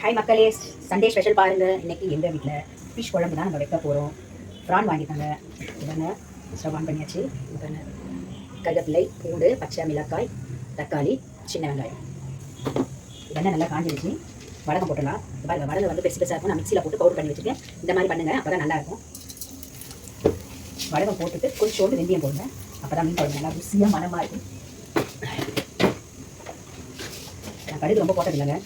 Hi மக்களே, Sunday special பாருங்கள். இன்றைக்கி எங்கள் வீட்டில் ஃபிஷ் குழம்பு தான் நம்ம வைக்க போகிறோம். ப்ரான் வாங்கிட்டாங்க. இதனை ஸ்டவ் ஆன் பண்ணியாச்சு. இதனை கருவேப்பிலை, பூண்டு, பச்சை மிளகாய், தக்காளி, சின்ன வெங்காயம் இதெல்லாம் நல்லா காஞ்சிடுச்சு. வடகம் போட்டுடலாம். பாருங்கள், வடகம் வந்து பெருசு பெருசாக இருக்கும். நான் மிக்சியில் போட்டு பவுடர் பண்ணி வச்சுருக்கேன். இந்த மாதிரி பண்ணுங்கள், அப்போ தான் நல்லாயிருக்கும். வடகம் போட்டுட்டு கொஞ்சோண்டு வெந்தயம் போடுங்க. அப்போ தான் மீன் குழம்பு நல்லா ருசியாக மனமாக இருக்கும். நான் கடுகு ரொம்ப போட்டது இல்லைங்க,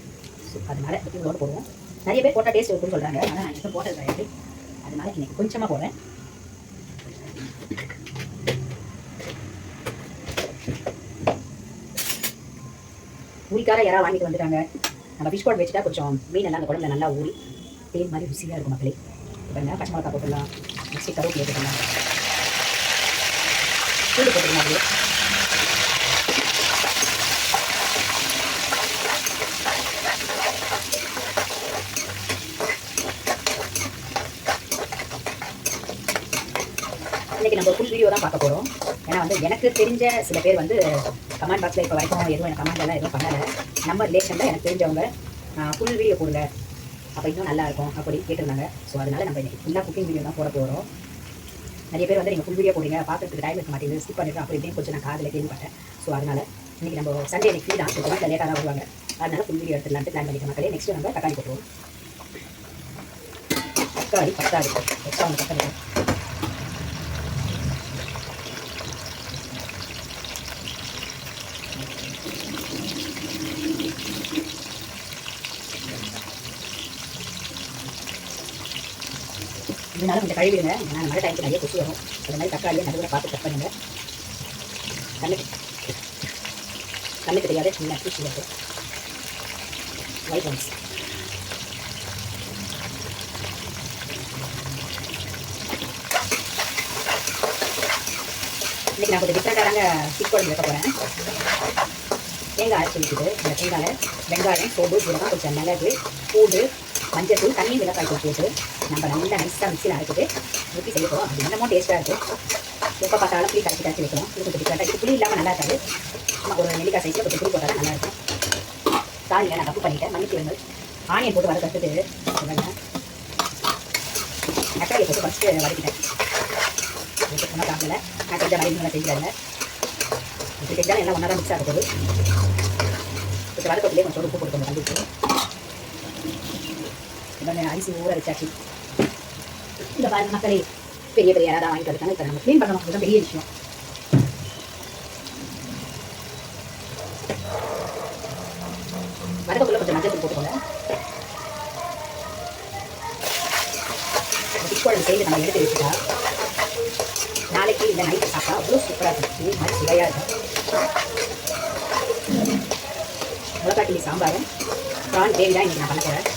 அதனால இதோடு போடுவோம். நிறைய பேர் போட்டால் டேஸ்ட் இருக்குன்னு சொல்கிறாங்க, ஆனால் நான் இப்போ போட்டது கிடையாது. அதனால இன்னைக்கு கொஞ்சமாக போடுறேன். ஊறிக்கார யாராவது வாங்கிட்டு வந்துட்டாங்க. நம்ம ஃபிஷ் குழம்பு வச்சுட்டா கொஞ்சம் மீனெல்லாம் அந்த குழம்புல நல்லா ஊறி தேன் மாதிரி ருசியாக இருக்கும் மக்களே. இப்போ பச்சை மிளகா போட்டுடலாம், நெக்ஸ்ட்டு கருவேப்பிலை போட்டுடலாம், பூண்டு போட்டுக்கலாம். அப்படியே இன்றைக்கி நம்ம ஃபுல் வீடியோ தான் பார்க்க போகிறோம். ஏன்னா வந்து எனக்கு தெரிஞ்ச சில பேர் வந்து கமெண்ட் பாக்ஸில் இப்போ வரைக்கும் எதுவும் எனக்கு கமெண்ட்லாம் எதுவும் பண்ணலை. நம்ம ரிலேஷனில் எனக்கு தெரிஞ்சவங்க ஃபுல் வீடியோ போடுங்க, அப்போ இன்னும் நல்லாயிருக்கும் அப்படி கேட்டிருந்தாங்க. ஸோ அதனால் நம்ம இன்றைக்கி ஃபுல்லாக குக்கிங் வீடியோ தான் போட போகிறோம். நிறைய பேர் வந்து நீங்கள் ஃபுல் வீடியோ போடுங்க, பார்க்கறதுக்கு டைம் இருக்க மாட்டேங்குது, ஸ்கிப் பண்ணிடுறோம் அப்படி இப்படின்னு கொஞ்சம் நான் காதில் கேள்விப்பட்டேன். ஸோ அதனால் இன்றைக்கி நம்ம சண்டே இன்னைக்கு ஃப்ரீ தான், கொஞ்சம் வீட்டில் லேட்டாக தான் வருவாங்க. அதனால் ஃபுல் வீடியோ எடுத்துடலான்ட்டு பிளான் பண்ணிக்க மக்களே. நெக்ஸ்ட்டு நம்ம தக்காளி போட்டுருவோம். தக்காளி பத்தாது எக்ஸ்ட்ரா ஒன்று தக்காளி. இதனால கொஞ்சம் கழுவிடுங்க, ஏன்னா மழை டைமுக்கு நிறைய கொசு வரும். அது மாதிரி தக்காளியை நடுவில் பார்த்து கட் பண்ணுங்க. கண்ணுக்கு தெரியாத சின்ன பூச்சி இருக்குது. ஒயிட் ஒன்ஸ் இன்றைக்கி நான் கொஞ்சம் டிஃப்ரெண்ட்டாக ஃபிஷ் குழம்பு வைக்க போகிறேன். தேங்காய் அரைச்சி வச்சுட்டு இந்த தேங்காயில் வெங்காயம், சோம்பு, ஜீரகம், கொஞ்சம் மிளகு, பூண்டு, மஞ்சள் தூள், தண்ணி, மிளகாய் தூள் போட்டு நம்ம நல்லா நைஸாக மிக்சியில் அரைச்சிட்டு ஊற்றி செய்ய போகிறோம். அது என்னமோ டேஸ்ட்டாக இருக்கும். எப்போ பார்த்தாலும் புளி கரைச்சி கரைச்சி வைக்கணும். இது கொஞ்சம் டிஃப்ரெண்ட்டாக. இது புளி இல்லாமல் நல்லா இருக்காது. நம்ம ஒரு நெல்லிக்காய் சைஸில் கொஞ்சம் புளி போட்டால் நல்லாயிருக்கும். சாரிங்க, நான் தப்பு பண்ணிட்டேன், மன்னிச்சுடுங்கள். ஆனியன் போட்டு வதக்கிட்டு தக்காளியை போட்டு ஃபஸ்ட்டு வதக்கிட்டேன். ஒன்றும் சாப்பிடல, நான் செஞ்ச மாதிரி நல்லா செஞ்சுறாங்க. இப்படி செஞ்சாலும் எல்லாம் ஒன்றா தான் மிக்ஸ் ஆக போகுது. கொஞ்சம் வதக்கத்துலேயே கொஞ்சம் உப்பு போட்டு கொஞ்சம் கண்டிப்பாக இவங்க அரிசி ஊற வச்சாச்சு. இந்த பாருங்க மக்களே, பெரிய பெரிய யாராவது வாங்கிட்டு வந்துட்டாங்க. இப்போ நம்ம க்ளீன் பண்ணணும், அதுதான் பெரிய விஷயம். வதக்கக்குள்ள கொஞ்சம் மஞ்சள் தூள் போட்டுக்கோங்க. ஃபிஷ் குழம்பு செய்து நம்ம எடுத்து வச்சுட்டா நாளைக்கு இந்த நைட்டு சாப்பிட்டா அவ்வளோ சூப்பராக இருக்கும். இது மாதிரி சுவையாக இருக்கும். முளக்காட்டிலி சாம்பாரும் ப்ரான் கிரேவி தான் இன்றைக்கி நான் பண்ண போகிறேன்.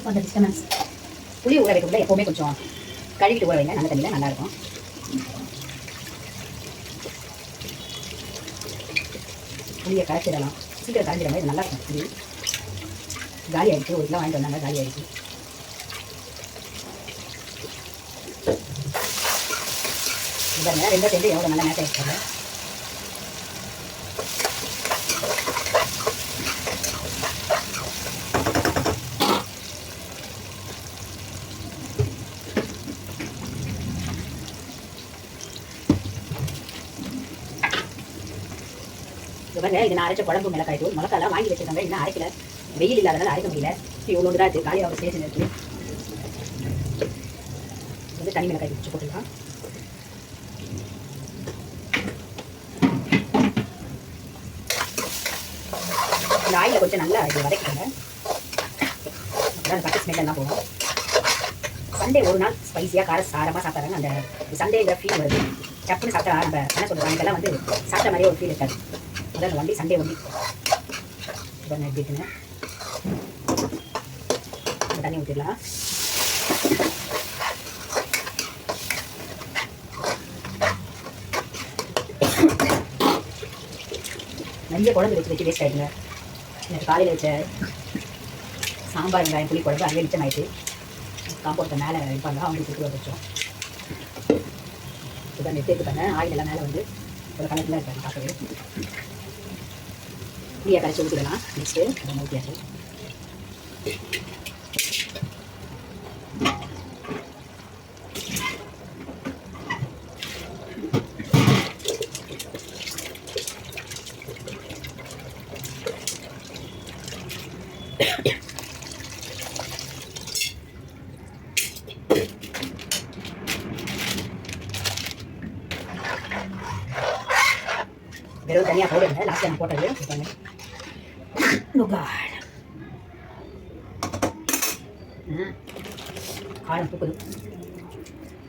அந்த டிஸ்டர்பன்ஸ். புளி ஊற வைக்கக்குள்ள எப்போவுமே கொஞ்சம் கழுவிட்டு ஊற வைங்க, நல்ல தண்ணியில் நல்லாயிருக்கும். புளியை கரைச்சிடலாம், சீக்கிரம் கரைஞ்சிடாங்க. இது நல்லாயிருக்கும். புளி காலி ஆகிடுச்சு, ஒரு கிலோ வாங்கிட்டு வந்தாங்க, காலி ஆகிடுச்சு. இதை ரெண்டும் சேர்ந்து எவ்வளோ நல்லா மேட்ச் ஆகிடுச்சாங்க. இவங்க இது நான் அரைச்ச குழம்பு மிளகாய் தூள். மிளகாலாம் வாங்கி வச்சுருக்காங்க, இன்னும் அரைக்கல, வெயில் இல்லாதனால அரைக்க முடியல. இவ்வளோ தான் இருக்குது, காலையில் ஒரு ஸ்டேஷன் இருக்குது. வந்து தனி மிளகாய் வச்சு போட்டுக்கலாம். இந்த ஆயில கொஞ்சம் நல்லா இது வதக்கிக்கோங்க, அப்போ பச்சை ஸ்மெல்லாம் போகும். சண்டே ஒரு நாள் ஸ்பைஸியாக கார சாரமாக சாப்பிட்றாங்க. அந்த சண்டேங்கிற ஃபீல் வருது. டப்புன்னு சாப்பிட்டா நம்ம என்ன சொல்கிறோம், இதெல்லாம் வந்து சாப்பிட்ட மாதிரியே ஒரு ஃபீல் இருக்காது. அதான் ஒன்லி சண்டே ஒன்லி. இப்போ நான் எப்படி இருக்குங்க, தண்ணி ஊற்றிடலாம். நிறைய குழம்பு வச்சு வேஸ்ட் ஆகிடுங்க. எனக்கு காலையில் வச்ச சாம்பார் வெங்காயம் புளி குழம்பு அங்கே மிச்சம் ஆயிடுச்சு. காம்பவுண்ட் மேலே இருப்பாங்க, அவங்களுக்கு கொடுத்து வச்சோம். இப்போ நெட்டு பண்ண ஆயில் எல்லாம் மேலே வந்து ஒரு கலரில் இருக்காங்க பார்க்கவே. புளியை கரைச்சி ஊற்றிடலாம். நெக்ஸ்ட்டு அதை ஊற்றியாச்சு. வெறும் தனியாக போடுங்க. லாஸ்ட் டைம் போட்டது காரம் தூக்குது.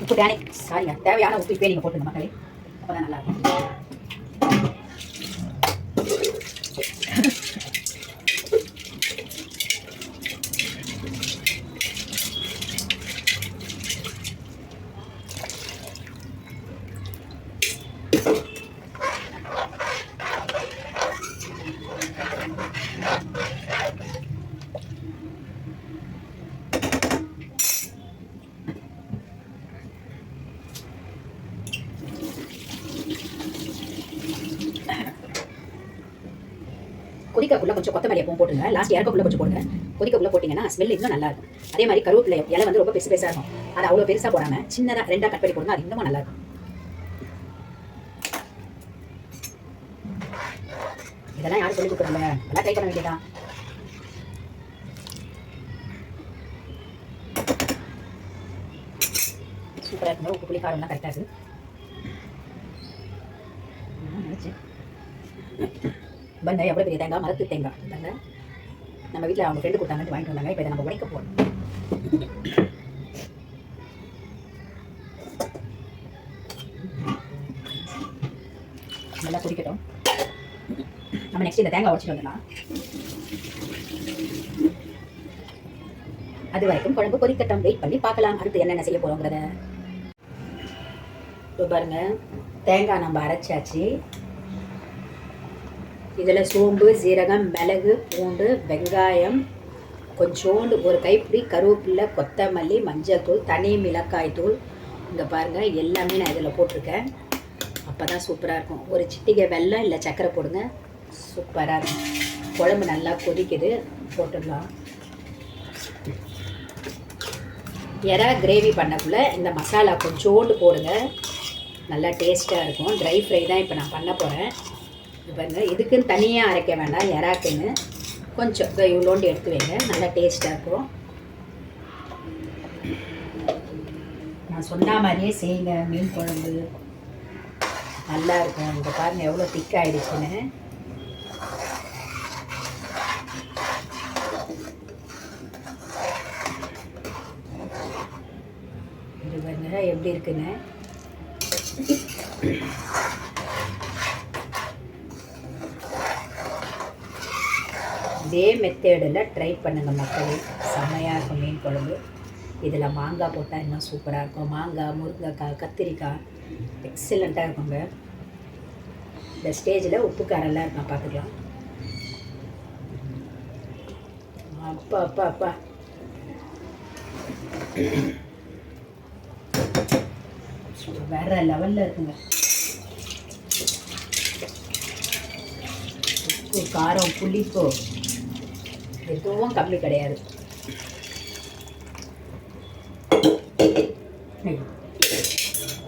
உப்பு தேனே சாரிங்க, தேவையான உப்பு இப்போ நீங்கள் போட்டுங்க மக்களே, அப்போ தான் நல்லாயிருக்கும். கொதிக்கக்குள்ள கொஞ்சம் கொத்தமல்லி எப்பவும் போட்டுங்க. லாஸ்ட் இறக்கக்குள்ள கொஞ்சம் போடுங்க. கொதிக்கக்குள்ள போட்டிங்கன்னா ஸ்மெல் இன்னும் நல்லா இருக்கும். அதே மாதிரி கருவேப்பிலை இலை வந்து ரொம்ப பெருசு பெருசாக இருக்கும். அது அவ்வளோ பெருசாக போடாமல் சின்னதாக 2ஆக கட் பண்ணி போடுங்க. அது இன்னமும் நல்லா இருக்கும். இதெல்லாம் யாரும் சொல்லி கொடுக்குறதில்ல, நல்லா ட்ரை பண்ண வேண்டியதான். சூப்பராக இருக்குங்க. உப்பு புளி காரம்லாம் கரெக்டாக இருக்குது. நினச்சேன் பண்ண எவ்வளோ பெரிய தேங்காய், மரத்து தேங்காய் பண்ண நம்ம வீட்டில் அவங்க ஃப்ரெண்டு கொடுத்தாங்கன்னு வாங்கிட்டு வந்தாங்க. இப்போ இதை நம்ம உடைக்க போகிறோம். நல்லா குடிக்கட்டும். நம்ம நெக்ஸ்ட் இந்த தேங்காய் உடைச்சிட்டு வந்துடலாம். அது வரைக்கும் குழம்பு கொதிக்கட்டும். வெயிட் பண்ணி பார்க்கலாம் அடுத்து என்னென்ன செய்ய போகிறோங்கிறத. இப்போ பாருங்க, தேங்காய் நம்ம அரைச்சாச்சு. இதில் சோம்பு, சீரகம், மிளகு, பூண்டு, வெங்காயம், கொஞ்சோண்டு ஒரு கைப்பிடி கருவேப்பிலை, கொத்தமல்லி, மஞ்சள் தூள், தனி மிளகாய் தூள், இங்கே பாருங்கள் எல்லாமே நான் இதில் போட்டிருக்கேன். அப்போ தான் சூப்பராக இருக்கும். ஒரு சிட்டிகை வெல்லம் இல்லை சர்க்கரை போடுங்க, சூப்பராக இருக்கும். குழம்பு நல்லா கொதிக்குது, போட்டுடலாம். எறா கிரேவி பண்ணக்குள்ளே இந்த மசாலா கொஞ்சோண்டு போடுங்க, நல்லா டேஸ்ட்டாக இருக்கும். ட்ரை ஃப்ரை தான் இப்போ நான் பண்ண போகிறேன். பாருங்க, இதுக்குன்னு தனியாக அரைக்க வேண்டாம், எறாக்குன்னு கொஞ்சம் இவ்வளோண்டு எடுத்து வைங்க, நல்லா டேஸ்ட்டாக இருக்கும். நான் சொன்ன மாதிரியே செய்யுங்க, மீன் குழம்பு நல்லா இருக்கும். இந்த பாருங்கள் எவ்வளோ திக் ஆகிடுச்சுன்னு. இது பாருங்க எப்படி இருக்குன்னு. இதே மெத்தேடில் ட்ரை பண்ணுங்கள் மக்களே, செம்மையாக இருக்கும் மீன் குழம்பு. இதில் மாங்காய் போட்டால் இன்னும் சூப்பராக இருக்கும். மாங்காய், முருங்கைக்காய், கத்திரிக்காய் எக்ஸலண்ட்டாக இருக்குங்க. இந்த ஸ்டேஜில் உப்பு காரெல்லாம் இருக்கும், பார்த்துக்கலாம். அப்பா அப்பா அப்பா, வேற லெவலில் இருக்குங்க. உப்பு, காரம், புளிப்பு எதுவும் கம்மி கிடையாது.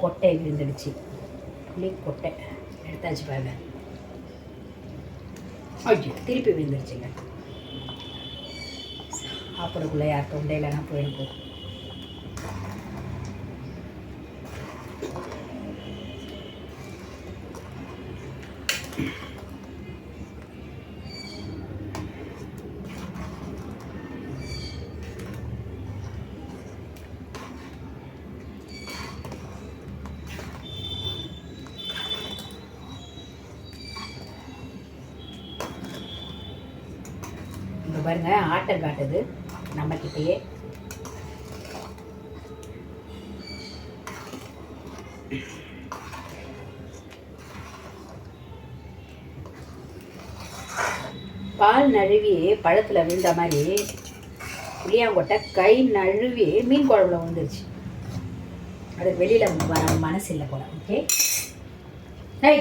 கொட்டை விழுந்துடுச்சு, புளி கொட்டை எடுத்தாச்சு பாருங்க. ஐயோ, திருப்பி விழுந்துடுச்சுங்க. சாப்பிடக்குள்ளே யார் தொண்டையிலனா போயிருக்கும். இங்கே பாருங்க, ஆட்டம் காட்டுது நம்மக்கிட்டேயே. பால் நழுவி பழத்தில் விழுந்த மாதிரி புளியாங்கொட்டை கை நழுவி மீன் குழம்புல விழுந்துருச்சு. அது வெளியில் வர மனசு இல்லை போல. ஓகே, ஹை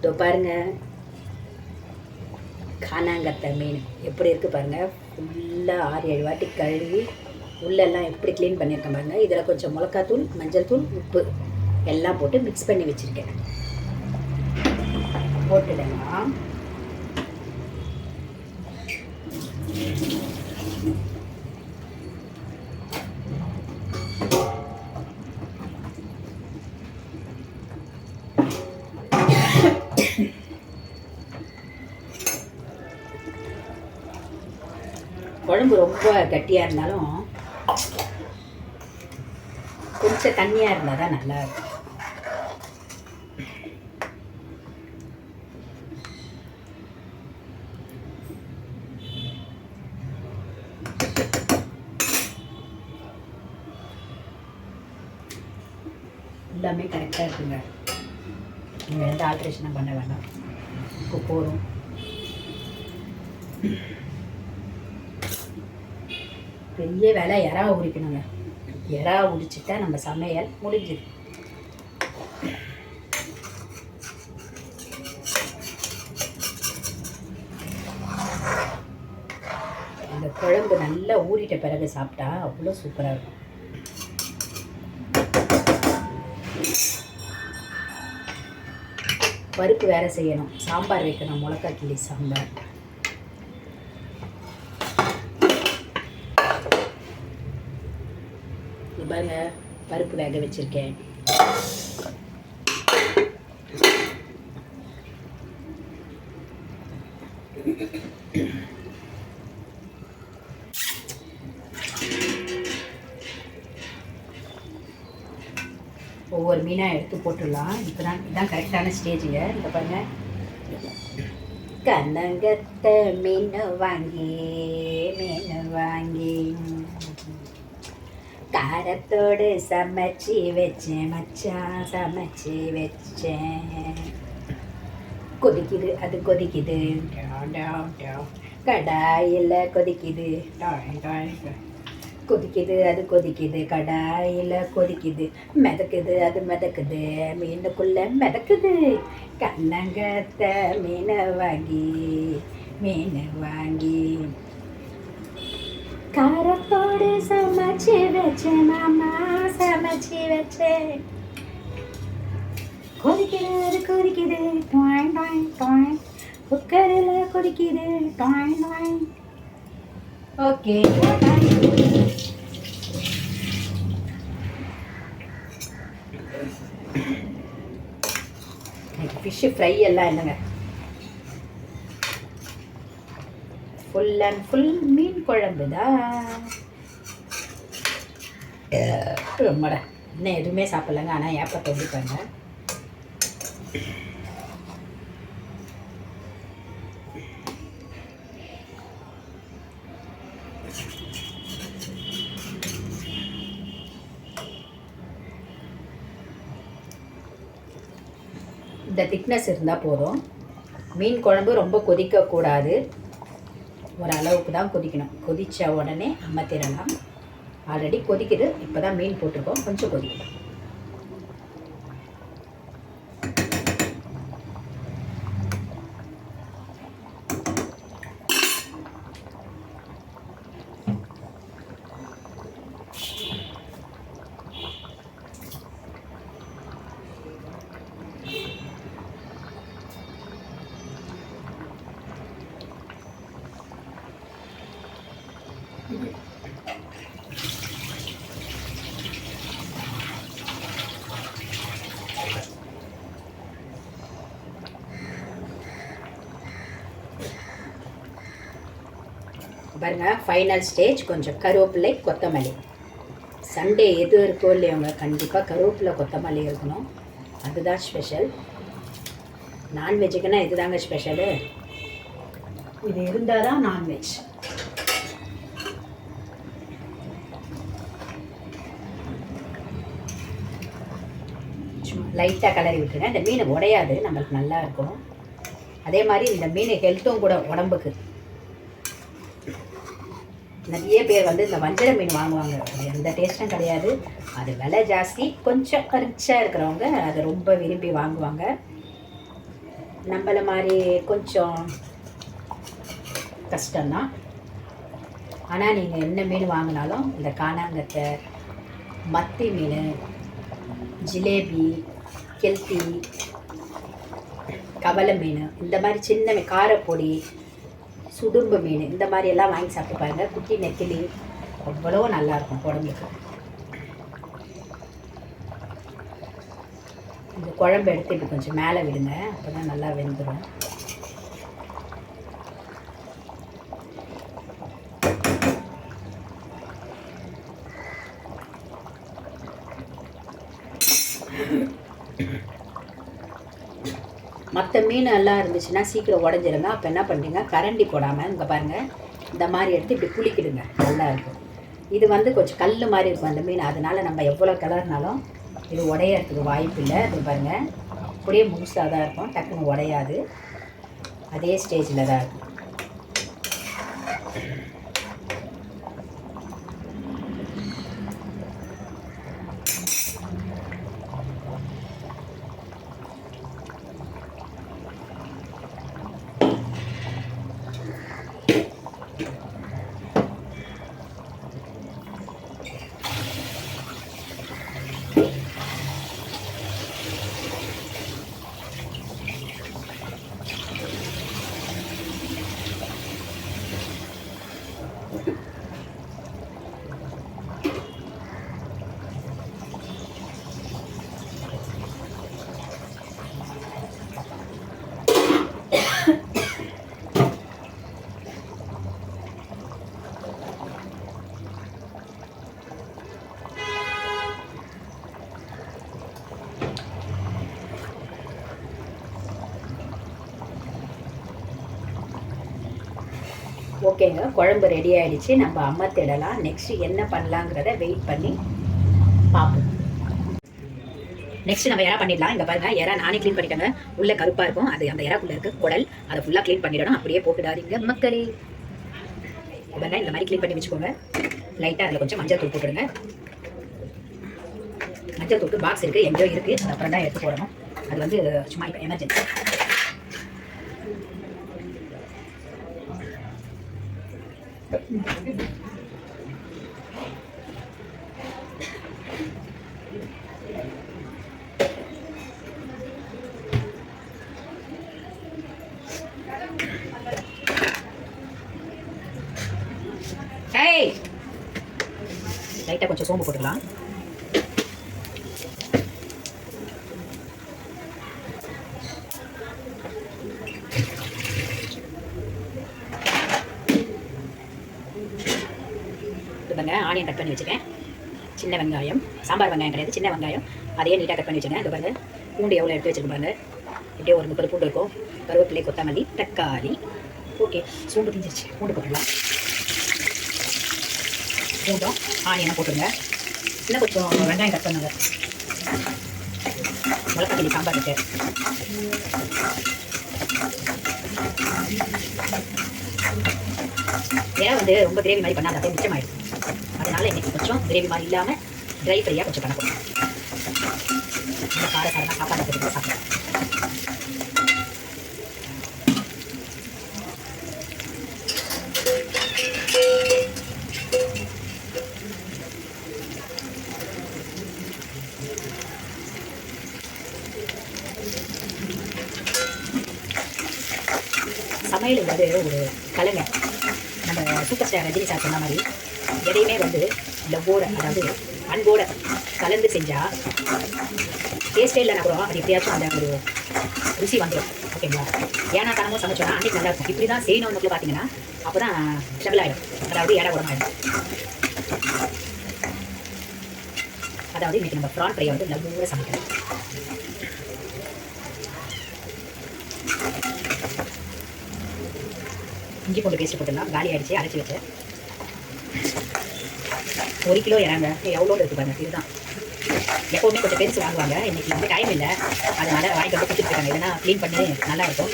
இதோ பாருங்கள், காணாங்கத்தை மீன் எப்படி இருக்குது பாருங்கள். ஃபுல்லாக 6-7 வாட்டி கழுவி உள்ளெல்லாம் எப்படி க்ளீன் பண்ணியிருக்கேன் பாருங்கள். இதில் கொஞ்சம் மிளகாத்தூள், மஞ்சள் தூள், உப்பு எல்லாம் போட்டு மிக்ஸ் பண்ணி வச்சுருக்கேன். போட்டுடலாம். குழம்பு ரொம்ப கட்டியாக இருந்தாலும் கொஞ்சம் தண்ணியாக இருந்தால் தான் நல்லா இருக்கும். எல்லாமே கரெக்டாக இருக்குங்க. நீங்கள் எந்த ஆல்ட்ரேஷனும் பண்ண வேண்டாம். இப்போ போதும். பெரிய வேலை இறா உரிக்கணுங்க. இறா உரிச்சிட்டா நம்ம சமையல் முடிஞ்சுது. அந்த குழம்பு நல்லா ஊறிட்ட பிறகு சாப்பிட்டா அவ்வளோ சூப்பராக இருக்கும். பருப்பு வேற செய்யணும், சாம்பார் வைக்கணும், மிளகாய் கிள்ளி சாம்பார். பாருங்க, பருப்பு வேக வச்சிருக்கேன். ஒவ்வொரு மீனாக எடுத்து போட்டுடலாம். இப்போ இதான் கரெக்டான ஸ்டேஜுங்க. இப்போ பாருங்க, கண்ணங்கத்தை மீன் வாங்கி காரத்தோடு சமைச்சி வச்சேன் மச்சான், சமைச்சி வச்சேன். கொதிக்குது, அது கொதிக்குது, கடாயில் கொதிக்குது, கொதிக்குது, அது கொதிக்குது, கடாயில் கொதிக்குது, மிதக்குது, அது மிதக்குது, மீனுக்குள்ளே மிதக்குது. கண்ணங்கத்தை மீன் வாங்கி காரத்தோடு சமைச்சி வச்சேன் மாமா, சமைச்சி வச்சேன். கொதிக்குது, அது கொதிக்குது, டாய் டாய் டாய், குக்கரில் கொதிக்குது, டாய் டாய். ஓகே, ஃபிஷ்ஷு ஃப்ரை எல்லாம் இல்லைங்க, ஃபுல் அண்ட் ஃபுல் மீன் குழம்பு தான். ரொம்படா இன்னும் எதுவுமே சாப்பிட்லங்க. ஆனால் ஏப்பத்தை வந்துப்பாங்க. இந்த திக்னஸ் இருந்தால் போதும். மீன் குழம்பு ரொம்ப கொதிக்கக்கூடாது, ஒரு அளவுக்கு தான் கொதிக்கணும். கொதித்த உடனே அமர்த்திடலாம். ஆல்ரெடி கொதிக்குது, இப்போ தான் மீன் போட்டிருக்கோம், கொஞ்சம் கொதிக்கணும். பாருங்க, ஃபைனல் ஸ்டேஜ். கொஞ்சம் கருவேப்பிலை, கொத்தமல்லி. சண்டே எது இருக்கோ இல்லையவங்க கண்டிப்பாக கருவேப்பிலை கொத்தமல்லி இருக்கணும், அதுதான் ஸ்பெஷல். நான்வெஜ்ஜுக்குன்னா இது தாங்க ஸ்பெஷலு. இது இருந்தால் தான் நான்வெஜ். சும்மா லைட்டாக கலரி விட்டுருங்க. இந்த மீன் உடையாது, நம்மளுக்கு நல்லா இருக்கும். அதே மாதிரி இந்த மீன் ஹெல்த்தும் கூட உடம்புக்கு. நிறைய பேர் வந்து இந்த வஞ்சர மீன் வாங்குவாங்க, அது எந்த டேஸ்ட்டும் கிடையாது. அது விலை ஜாஸ்தி. கொஞ்சம் ரிச்சாக இருக்கிறவங்க அதை ரொம்ப விரும்பி வாங்குவாங்க. நம்மள மாதிரி கொஞ்சம் கஷ்டம்தான். ஆனால் நீங்கள் என்ன மீன் வாங்கினாலும் இந்த காணாங்கத்தை, மத்தி மீன், ஜிலேபி, கெல்த்தி, கவலை மீன், இந்த மாதிரி சின்ன காரப்பொடி, சுடும்பு மீன், இந்த மாதிரி எல்லாம் வாங்கி சாப்பிட்டு பாருங்க. குட்டி நெத்திலி அவ்வளோ நல்லாயிருக்கும் உடம்புக்கு. இந்த குழம்பு எடுத்து இப்படி கொஞ்சம் மேலே விடுங்க, அப்போ தான் நல்லா வெந்துடும். மற்ற மீன் எல்லாம் இருந்துச்சுன்னா சீக்கிரம் உடஞ்சிருங்க. அப்போ என்ன பண்ணுறீங்க, கரண்டி போடாமல் இங்கே பாருங்கள், இந்த மாதிரி எடுத்து இப்படி குளிக்கிடுங்க, நல்லாயிருக்கும். இது வந்து கொஞ்சம் கல் மாதிரி இருக்கும் அந்த மீன், அதனால் நம்ம எவ்வளோ கலர்னாலும் இது உடையறதுக்கு வாய்ப்பு இல்லை. அது பாருங்கள், அப்படியே முழுசாக தான் இருக்கும், டக்குன்னு உடையாது. அதே ஸ்டேஜில் தான் இருக்கும். ஓகேங்க, குழம்பு ரெடி ஆகிடுச்சு. நம்ம அமர்த்திடலாம். நெக்ஸ்ட்டு என்ன பண்ணலாங்கிறத வெயிட் பண்ணி பார்ப்போம். நெக்ஸ்ட் நம்ம எறா பண்ணிடலாம். இங்கே பாருங்கள், எறா நானே க்ளீன் பண்ணிட்டேங்க. உள்ளே கருப்பாக இருக்கும், அது அந்த எறாக்குள்ளே இருக்குது குடல். அதை ஃபுல்லாக க்ளீன் பண்ணிடணும். அப்படியே போட்டுடாதீங்க மக்களே. பாருங்க, இந்த மாதிரி க்ளீன் பண்ணி வச்சுக்கோங்க. லைட்டாக அதில் கொஞ்சம் மஞ்சள் தூள் போட்டுடுங்க. மஞ்சள் தூள் பாக்ஸ் இருக்குது, எங்கேயோ இருக்குது, அது அப்புறம் தான் எடுத்து போடணும். அது வந்து சும்மா இப்போ எமர்ஜென்சி. லைட்டாக கொஞ்சம் சோம்பு போட்டுக்கலாம். ஆனியன் கட் பண்ணி வச்சுக்கேன். சின்ன வெங்காயம், சாம்பார் வெங்காயம் கிடையாது, சின்ன வெங்காயம், அதையே நீட்டாக கட் பண்ணி வச்சுக்கேன். இது பாருங்க, பூண்டு எவ்வளோ எடுத்து வச்சுருக்க பாருங்க. இப்படியே ஒரு 30 பூண்டு இருக்கும். கருவேப்பிலை, கொத்தமல்லி, தக்காளி. ஓகே, சூண்டு தீஞ்சிருச்சு, பூண்டு போட்டுடலாம். பூண்டும் ஆனியனை போட்டுருங்க. இன்னும் கொஞ்சம் வெங்காயம் கட் பண்ணுங்க. மிளகாத்தூளி சாம்பார் இருக்கு. ஏன் வந்து ரொம்ப கிரேவி மாதிரி பண்ணால் அப்படியே மிச்சமாயிடும். அதனால் இன்னைக்கு கொஞ்சம் கிரேவி மாதிரி இல்லாமல் ட்ரை ஃப்ரையாக கொஞ்சம் பண்ண போகிறோம். இந்த காரசாரமாக சாப்பாடு போட்டு சாப்பிடுறேன். சமையல் வந்து ஒரு கலைங்க. நம்ம சூப்பர் ஸ்டார் ரஜினி சார் சொன்ன மாதிரி எதையுமே வந்து லவ்வோட, அதாவது அன்போட கலந்து செஞ்சால் டேஸ்ட்டே இல்லைனா கூட அது எப்படியாச்சும் அந்த ஒரு ருசி வந்துடும். ஓகேங்களா? ஏன்னா தனமும் சமைச்சோன்னா அன்றைக்கி நல்லா இருக்கும். இப்படி தான் செய்யணும்னு பார்த்தீங்கன்னா அப்போ தான் ஸ்டெபிள் ஆகிடும். அதாவது ஏடா உடம்பாயிடும். அதாவது இன்றைக்கி நம்ம ப்ரான் ஃப்ரையை வந்து லவ்வோட சமைக்கிறோம். இஞ்சி பூண்டு பேஸ்ட் போட்டுடலாம். காலி ஆகிடுச்சு அரைச்சி வச்சேன். 1 கிலோ இறாங்க எவ்வளோ இருக்குது பாருங்க. இதுதான் எப்போவுமே கொஞ்சம் பெருசு வாங்குவாங்க. இன்றைக்கி வந்து டைம் இல்லை, அதனால் வாங்கிட்டு வந்து கொடுத்துருக்காங்க. இல்லைன்னா க்ளீன் பண்ணி நல்லாயிருக்கும்.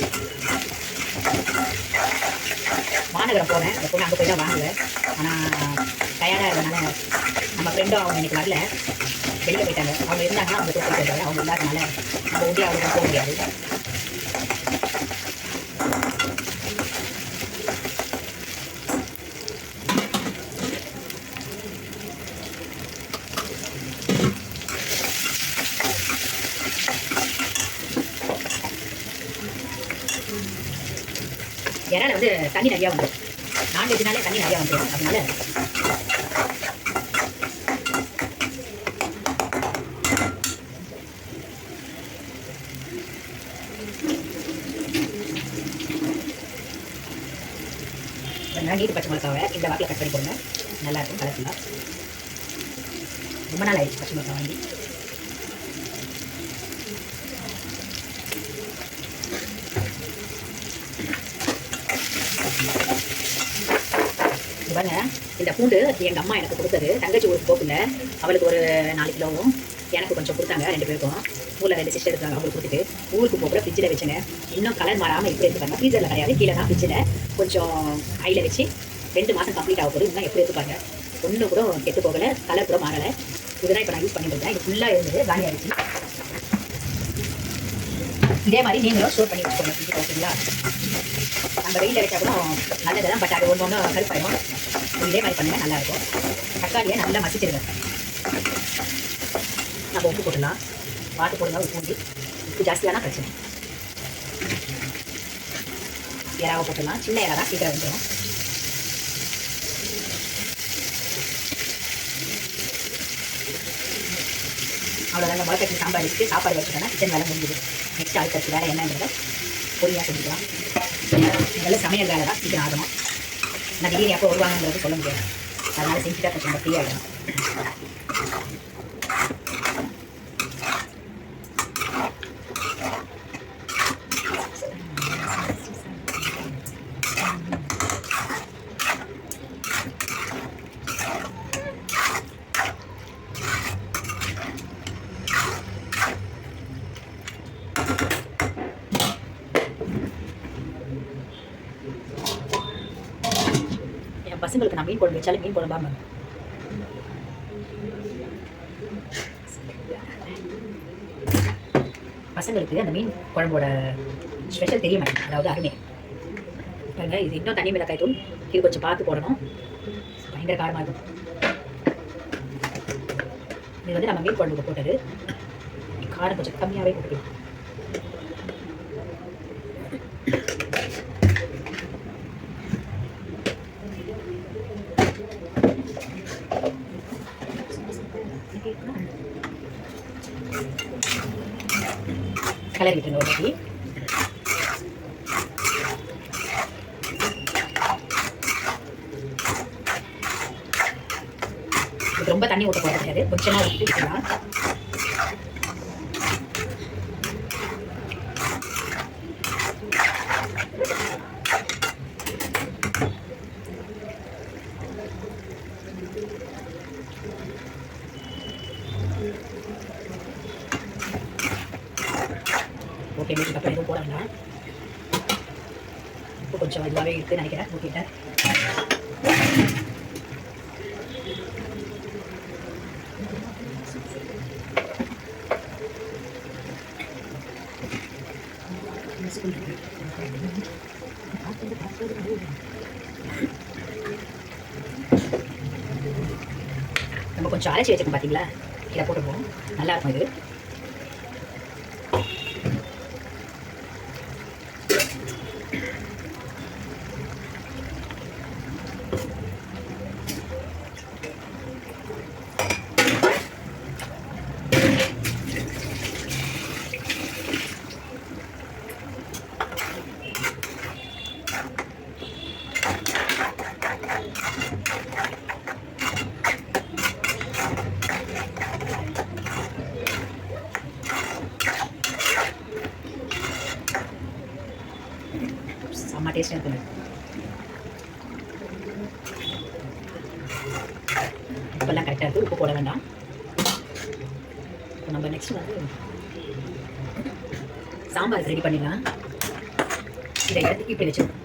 மாநகரம் போவேன், எப்போவுமே அங்கே போய் தான் வாங்குவேன். ஆனால் டயர்டாக இருந்தனால நம்ம ஃப்ரெண்டும் அவங்க இன்றைக்கி வரல, வெளியில் போயிட்டாங்க. அவங்க இருந்தாங்கன்னா அவங்க தூக்கிட்டு போயிட்டாங்க. அவங்க இல்லாதனால நம்ம ஒன்றே அவங்க போக முடியாது. இறால வந்து தண்ணி நிறையா வந்துடும். நான்வெஜ்னாலே தண்ணி நிறையா வந்துடும். அதனால நீட்டு பச்சை மிளகாவை இந்த வாக்கில் கட் பண்ணி போடுங்க. நல்லாயிருக்கும் கலர்ஃபுல்லாக. ரொம்ப நாள் ஆயிடுச்சு பச்சை மிளகா வாங்கி. பாருங்க, இந்த பூண்டு எங்கள் அம்மா எனக்கு கொடுத்தது. தங்கச்சி ஊருக்கு போகல, அவளுக்கு ஒரு 4 கிலோவும் எனக்கு கொஞ்சம் கொடுத்தாங்க. 2 பேருக்கும். ஊரில் 2 சிஸ்டர் இருக்காங்க, அவங்களுக்கு கொடுத்துட்டு ஊருக்கு போகிற ஃப்ரிட்ஜில் வச்சுங்க. இன்னும் கலர் மாறாமல் எப்படி எடுத்துப்பாங்க. ஃப்ரீசரில் கிடையாது, கீழே தான் ஃப்ரிட்ஜில் கொஞ்சம் ஹையில் வச்சு 2 மாதம் கம்ப்ளீட் ஆக போகுது. இன்னும் எப்படி எடுத்துப்பாங்க. ஒன்று கூட கெட்டு போகலை, கலர் கூட மாறலை. இதுதான் இப்போ நான் யூஸ் பண்ணிட்டு இருக்கேன். இது ஃபுல்லாக இருந்தது, காலி ஆகிடுச்சு. இதே மாதிரி நீங்களும் ஸ்டோர் பண்ணி வச்சுக்கோங்க. ஃப்ரிட்ஜ் ஓகேங்களா. நம்ம வெயிலில் வச்சா கூட நல்லது தான், பட் அது ஒன்று கருப்பாயிடும். இதே மாதிரி பண்ணுங்கள், நல்லாயிருக்கும். தக்காளியை நல்லா மசிச்சிருங்க. நம்ம உப்பு போட்டுடலாம். பார்த்து போடுங்க. உப்பு உப்பு ஜாஸ்தியான பிரச்சனை. இறாவை போட்டுடலாம். சின்ன இறா தான் சீக்கிரம் வந்துடும். அவ்வளோதாங்க. முளைக்கட்டி சாம்பார் வச்சுட்டு சாப்பாடு வச்சுட்டோன்னா கிச்சன் வேலை முடிஞ்சுது. நெக்ஸ்ட் அடுத்தடுத்து வேலை என்னன்றதை பொறுமையாக செஞ்சுக்கலாம். இதெல்லாம் சமையல் வேலை தான், சீக்கிரம் ஆகணும். நான் திடீர்னு எப்போ வருவாங்கன்றது சொல்ல முடியாது. அதனால் செஞ்சுட்டா கொஞ்சம் ஃப்ரீயாகிடும். பசங்களுக்கு நான் மீன் குழம்பு வச்சாலும் மீன் குழம்பாம பசங்களுக்கு அந்த மீன் குழம்போட ஸ்பெஷல் தெரிய மாட்டேங்குது. அதாவது அருமை பாருங்க. இது இன்னும் தனி மிளகாய் தூள், இது கொஞ்சம் பார்த்து போடணும். பயங்கர காரமாக இருக்கும். இது வந்து நம்ம மீன் குழம்புக்கு போட்டது. காரம் கொஞ்சம் கம்மியாகவே போட்டுக்கலாம். கலர் விட்டுருங்க ஒரு வாட்டி. இது ரொம்ப தண்ணி ஊற்ற போட முடியாது, கொஞ்சமாக ஊற்றிட்டு விட்டுக்கலாம். ஓகே, இதுக்கப்புறம் எதுவும் போட வேண்டாம். உப்பு கொஞ்சம் இதுவாகவே இருக்குன்னு நினைக்கிறேன். ஊற்றிட்டேன். நம்ம கொஞ்சம் அரைச்சி வச்சுக்கோம் பார்த்தீங்களா, இதை போட்டுப்போம். நல்லாயிருக்கும் இது. செம்ம டேஸ்ட்டாக இருக்குது. போட வேண்டாம். நம்ம நெக்ஸ்ட் வந்து சாம்பார் ரெடி பண்ணிடலாம். இதை எடுத்து இப்படி வச்சுக்கணும்.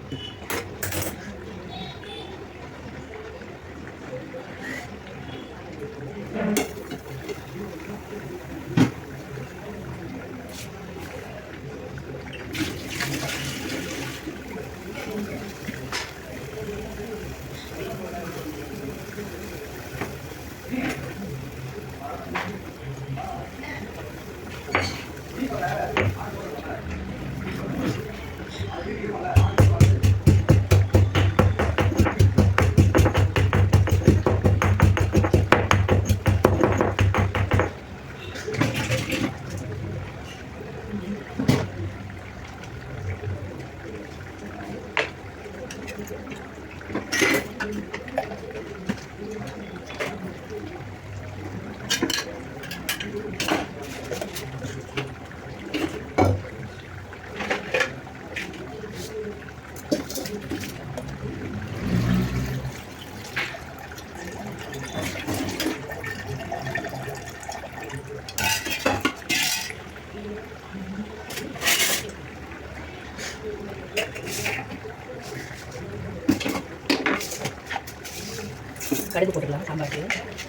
கடுகு போட்டுக்கலாம். சாம்பாருக்கு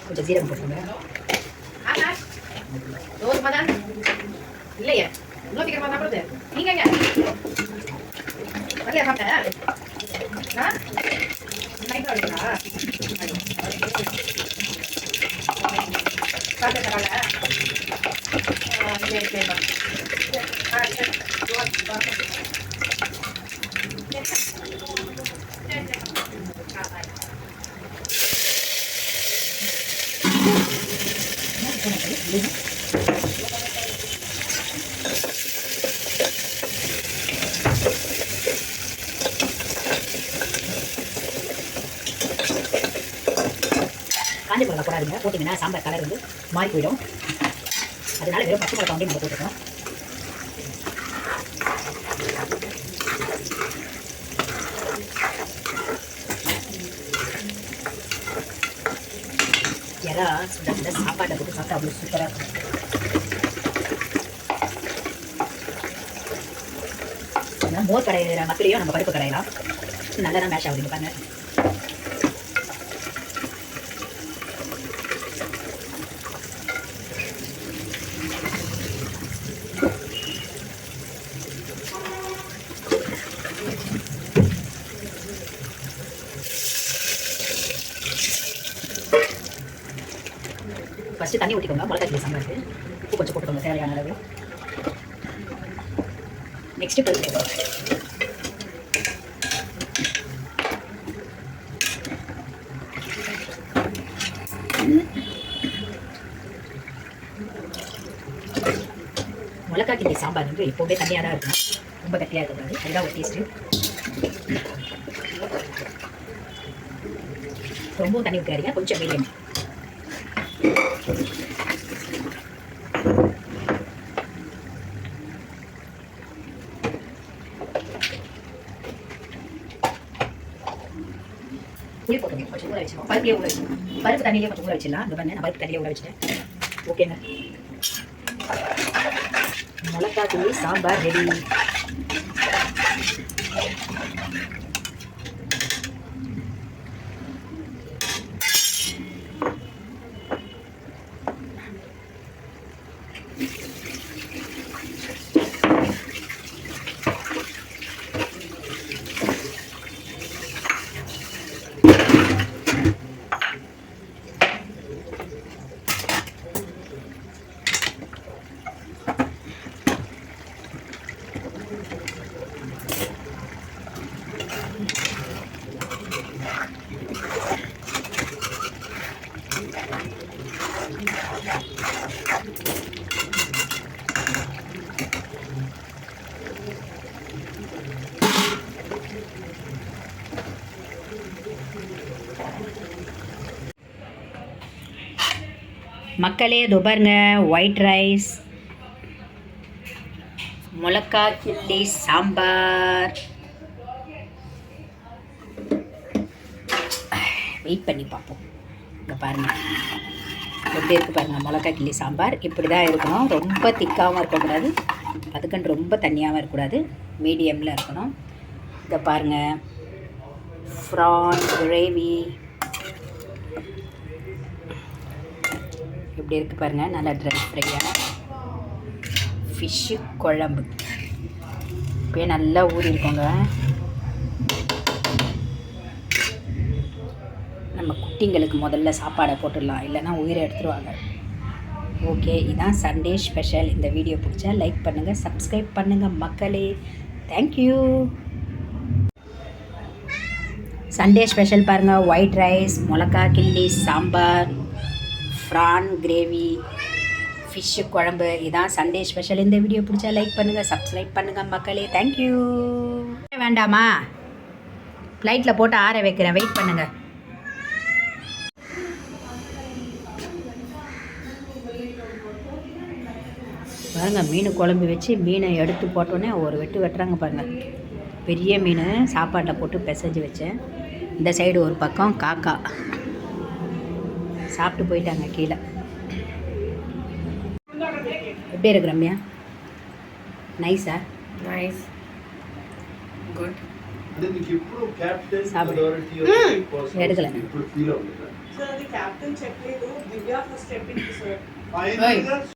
கொஞ்சம் ஜீரகம் போட்டுருங்க. இல்லையே இன்னும் சீக்கிரமா சாப்பிடுது. நீங்க வரலையா சாப்பிட்ட? காஞ்ச மிளகா போடாதீங்க. போட்டிங்கன்னா சாம்பார் கலர் வந்து மாறி போயிடும். அதனால வெறும் பச்சை மிளகா வந்து நம்ம போட்டுருக்கோம். இறா சுட சாப்பாட்டை போட்டு சாப்பிட்டா அவ்வளோ சூப்பராக இருக்கும். மோர் கடையிற மக்களையும் நம்ம பருப்பு கடையலாம். நல்லா தான் மேஷ் ஆகுதுங்க பாருங்க. ஃபஸ்ட்டு தண்ணி ஊற்றிக்கோங்க. மிளகாய் சாம்பாருக்கு உப்பு கொஞ்சம் போட்டுக்கோங்க தேவையான அளவு. நெக்ஸ்ட்டு பருப்பு மிளகாய் கிள்ளி சாம்பார் வந்து எப்போவுமே தண்ணியாக தான் இருக்கும். ரொம்ப கட்டியாக இருக்கக்கூடாது. அதுதான் ஒரு டேஸ்ட்டு. ரொம்பவும் தண்ணி ஊற்றாதீங்க. கொஞ்சம் மீடியம். புளி போட்டுங்க. கொஞ்சம் ஊற வச்சிடும். பருப்புலேயே ஊற வச்சிடும். பருப்பு தண்ணியிலே கொஞ்சம் ஊற வச்சிடலாம். இந்த பண்ண நான் பருப்பு தண்ணியிலே ஊற வச்சுட்டேன். ஓகேங்க. மிளகாய் கிள்ளி சாம்பார் ரெடி. மக்களே இதோ பாருங்க, ஒயிட் ரைஸ், மிளகாய் கிள்ளி சாம்பார். வெயிட் பண்ணி பார்ப்போம். இங்கே பாருங்கள், எப்படி இருக்குது பாருங்கள் மிளகா கிள்ளி சாம்பார். இப்படி தான் இருக்கணும். ரொம்ப திக்காகவும் இருக்கக்கூடாது, அதுக்குன்னு ரொம்ப தண்ணியாகவும் இருக்கக்கூடாது, மீடியமில் இருக்கணும். இதை பாருங்கள், ஃப்ரான் கிரேவி இப்படி இருக்குது பாருங்கள். நல்லா ட்ரை ஃப்ரையாக ஃபிஷ்ஷு குழம்பு இப்போயே நல்லா ஊறி இருக்கோங்க. நம்ம குட்டிங்களுக்கு முதல்ல சாப்பாடை போட்டுடலாம், இல்லைன்னா உயிரை எடுத்துருவாங்க. ஓகே, இதுதான் சண்டே ஸ்பெஷல். இந்த வீடியோ பிடிச்சா லைக் பண்ணுங்கள், சப்ஸ்கிரைப் பண்ணுங்கள் மக்களே. தேங்க்யூ. சண்டே ஸ்பெஷல் பாருங்கள். ஒயிட் ரைஸ், மிளகா கிள்ளி சாம்பார், ஃப்ரான் கிரேவி, ஃபிஷ்ஷு குழம்பு. இதுதான் சண்டே ஸ்பெஷல். இந்த வீடியோ பிடிச்சா லைக் பண்ணுங்கள், சப்ஸ்கிரைப் பண்ணுங்கள் மக்களே. தேங்க்யூ. வேண்டாமா, ஃப்ளைட்டில் போட்டு ஆற வைக்கிறேன், வெயிட் பண்ணுங்கள். பாருங்கள், மீன் குழம்பு வச்சு மீனை எடுத்து போட்டோன்னே ஒரு வெட்டு வெட்டுறாங்க பாருங்கள். பெரிய மீன் சாப்பாட்டில் போட்டு பிசைஞ்சு வச்சேன். இந்த சைடு ஒரு பக்கம் காக்கா சாப்பிட்டு போயிட்டாங்க கீழே. எப்படி இருக்கு ரம்யா? நைஸா? Nice, good. சாப்பிடு. எடுக்கல. Sir, the captain checked it. Divya first step into sir.